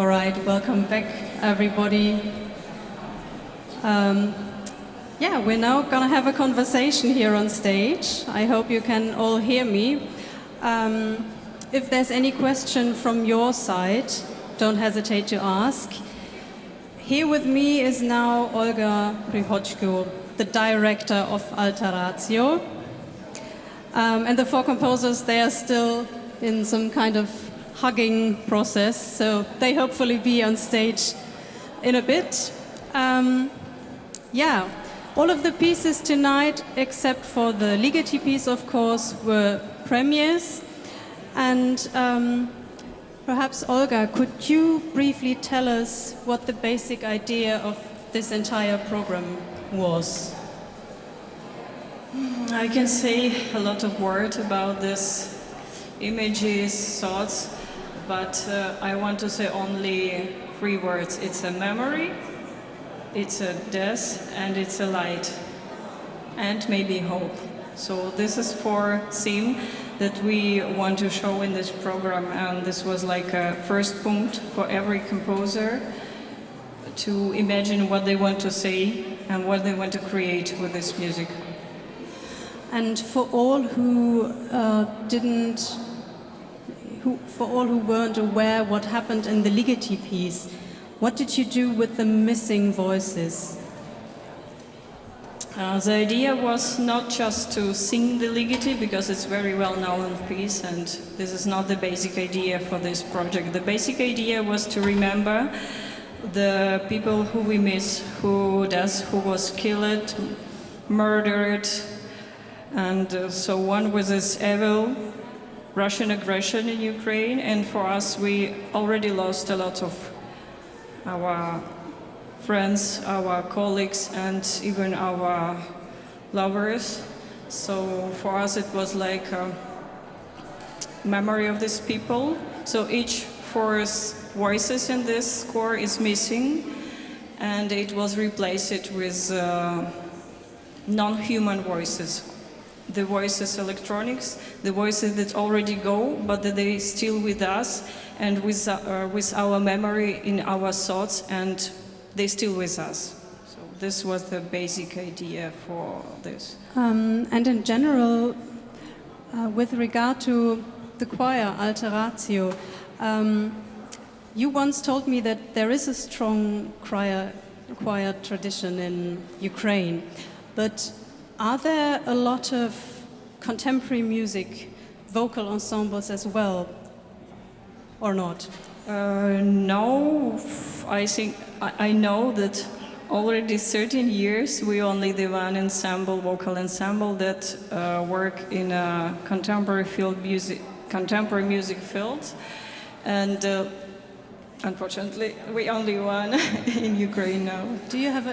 All right, welcome back, everybody. Yeah, we're now gonna have a conversation here on stage. I hope you can all hear me. If there's any question from your side, don't hesitate to ask. Here with me is now Olga Prykhodko, the director of Aeterna. And the four composers, they are still in some kind of hugging process, so they hopefully be on stage in a bit. Yeah, all of the pieces tonight, except for the Ligeti piece, of course, were premieres. And perhaps, Olga, could you briefly tell us what the basic idea of this entire program was? I can say a lot of words about this images, thoughts, but I want to say only 3 words. It's a memory, it's a death, and it's a light, and maybe hope. So this is 4 themes that we want to show in this program, and this was like a first point for every composer to imagine what they want to say and what they want to create with this music. And for all who weren't aware what happened in the Ligeti piece, what did you do with the missing voices? The idea was not just to sing the Ligeti, because it's very well-known piece, and this is not the basic idea for this project. The basic idea was to remember the people who we miss, who was killed, murdered, and so on, with this evil Russian aggression in Ukraine. And for us, we already lost a lot of our friends, our colleagues, and even our lovers. So for us, it was like a memory of these people. So each 4 voices in this score is missing, and it was replaced with non-human voices. The voices electronics, the voices that already go, but that they still with us and with our memory in our thoughts, and they still with us. So this was the basic idea for this. And in general, with regard to the choir, Alteratio, you once told me that there is a strong choir tradition in Ukraine, but are there a lot of contemporary music, vocal ensembles as well, or not? No, I think I know that already 13 years we only the one ensemble, vocal ensemble that work in a contemporary music field, and unfortunately we only one in Ukraine now. Do you have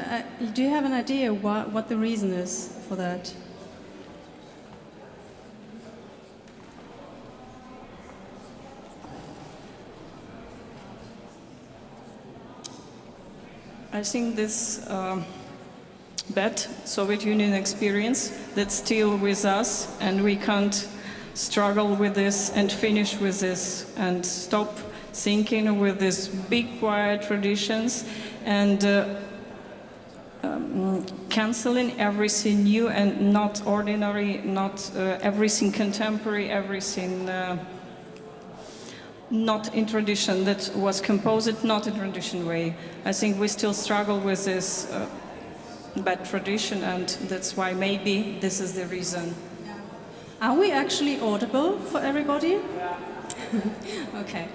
an idea what the reason is for that? I think this bad Soviet Union experience that's still with us, and we can't struggle with this and finish with this and stop thinking with these big choir traditions and canceling everything new and not ordinary, not everything contemporary, everything not in tradition, that was composed not in tradition way. I think we still struggle with this bad tradition, and that's why maybe this is the reason. Are we actually audible for everybody? Yeah. Okay.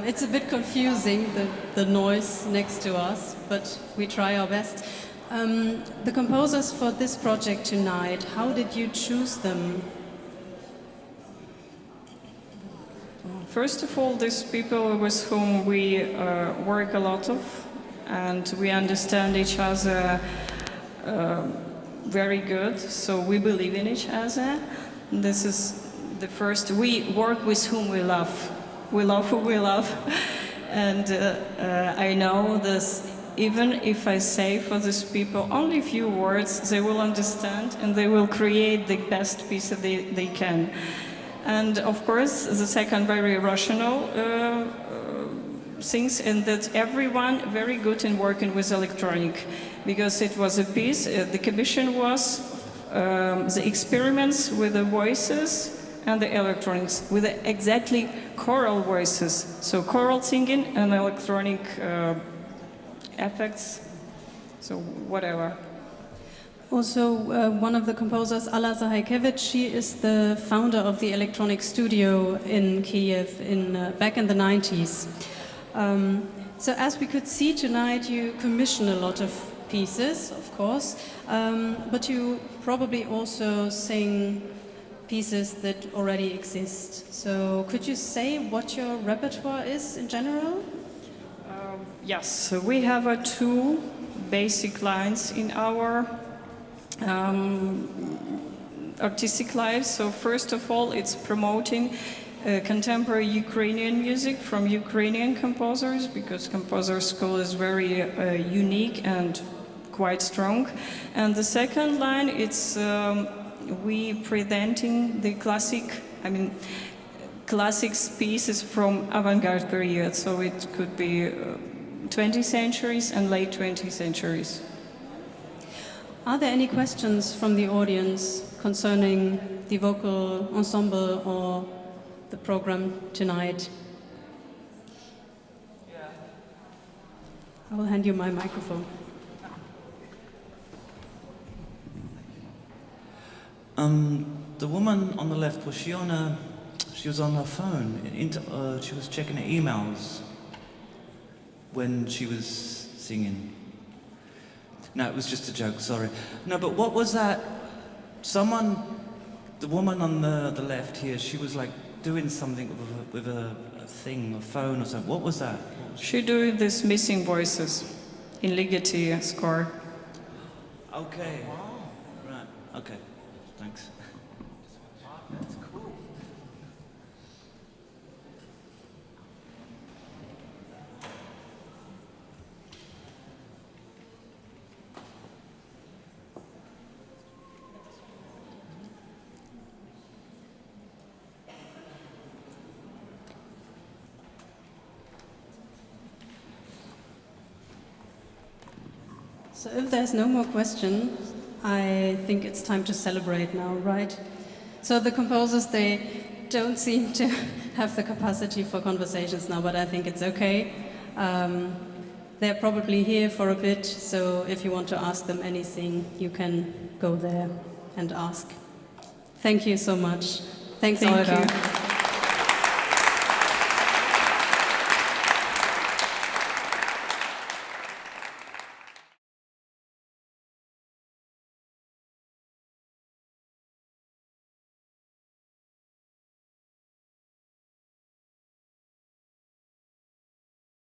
It's a bit confusing, the noise next to us, but we try our best. The composers for this project tonight, how did you choose them? First of all, these people with whom we work a lot of, and we understand each other very good, so we believe in each other. This is the first. We work with whom we love. We love who we love. And I know this, even if I say for these people only a few words, they will understand and they will create the best piece that they can. And of course, the second very rational things, and that everyone very good in working with electronic, because it was a piece, the commission was the experiments with the voices and the electronics, with the exactly choral voices, so choral singing and electronic effects, so whatever. Also, one of the composers, Alla Zahajkevich, she is the founder of the electronic studio in Kiev back in the 90s. So as we could see tonight, you commission a lot of pieces, of course, but you probably also sing pieces that already exist. So could you say what your repertoire is in general? Yes, so we have two basic lines in our artistic life. So first of all, it's promoting contemporary Ukrainian music from Ukrainian composers, because composer school is very unique and quite strong. And the second line, it's we presenting the classic pieces from avant-garde period. So it could be 20th centuries and late 20th centuries. Are there any questions from the audience concerning the vocal ensemble or the program tonight? Yeah. I will hand you my microphone. The woman on the left, was she on she was on her phone, she was checking her emails when she was singing. No, it was just a joke, sorry. No, but what was that? The woman on the left here, she was like doing something with a thing, a phone or something. What was that? She doing this missing voices in Ligeti score. Okay. Wow. Right, okay. Thanks. That's cool. So if there's no more question, I think it's time to celebrate now, right? So the composers, they don't seem to have the capacity for conversations now, but I think it's okay. They're probably here for a bit, so if you want to ask them anything, you can go there and ask. Thank you so much. Thanks, Olga. Thank you.